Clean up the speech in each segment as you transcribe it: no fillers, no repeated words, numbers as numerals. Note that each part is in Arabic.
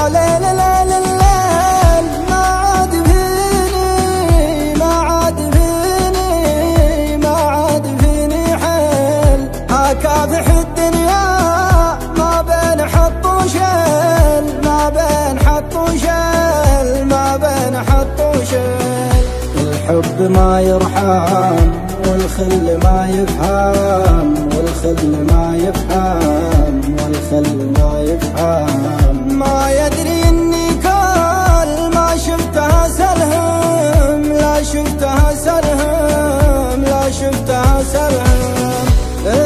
ليل ليل الليل ما عاد فيني ما عاد فيني ما عاد فيني حيل أكافح الدنيا ما بين حط وشيل ما بين حط وشيل ما بين حط وشيل الحب ما يرحم والخل ما يفهم والخل ما يفهم والخل ما يفهم ما يدري اني كل ما شفتها سلهم لا شفتها سلهم لا شفتها سلهم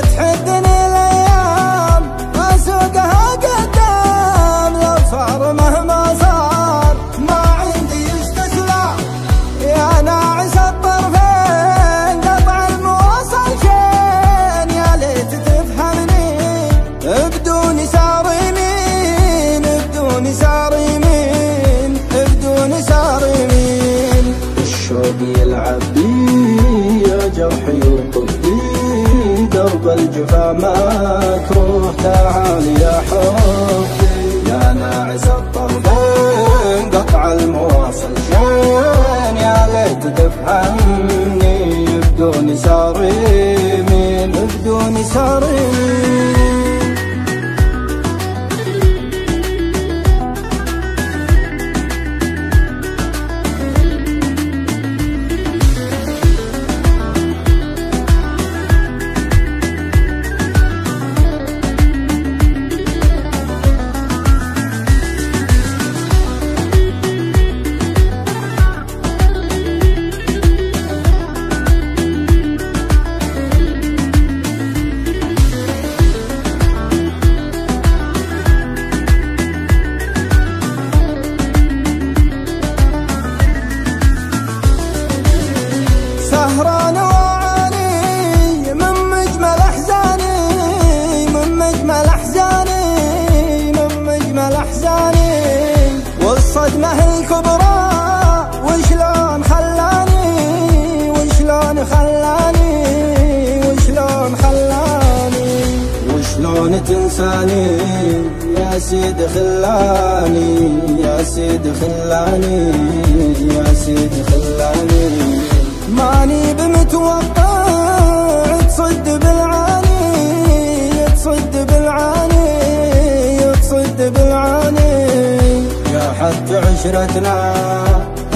تحدني الايام اسوقها قدام لو صار مهما صار ما عندي استسلام يا ناعس الطرفين قطع المواصل شين يا ليت تفهمني بدون سار يمين بدون سار يمين بدون سار يمين الشوق يلعب بي يا جرحي وطبي درب الجفا مكروه تعال يا حبي يا ناعس الطرفين قطع المواصل شين يا ليت تفهمني بدون سار يمين بدون سار يمين سهران وعاني من مجمل احزاني من مجمل احزاني من مجمل احزاني والصدمه الكبرى وشلون خلاني وشلون خلاني وشلون خلاني وشلون تنساني يا سيد خلاني يا سيد خلاني يا سيد خلاني ماني بمتوقع تصد بالعاني تصد بالعاني تصد بالعاني يا حتى عشرتنا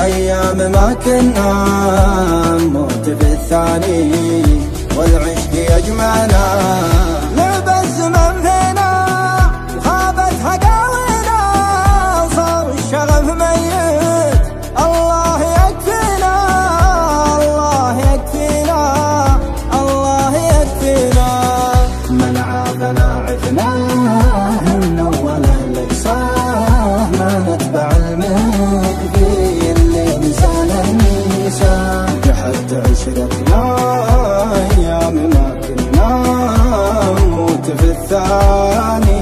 ايام ما كنا نموت في الثاني والعشق يجمعنا لعب الزمن فينا وخابت هقاوينا وصار الشغف ميت الله يكفينا الله يكفينا الله يكفينا من عافنا عفناه من اول الاقصاه ما نتبع المكفي اللي نسانا ننساه حتى عشرتنا ايام ما كنا نموت في الثاني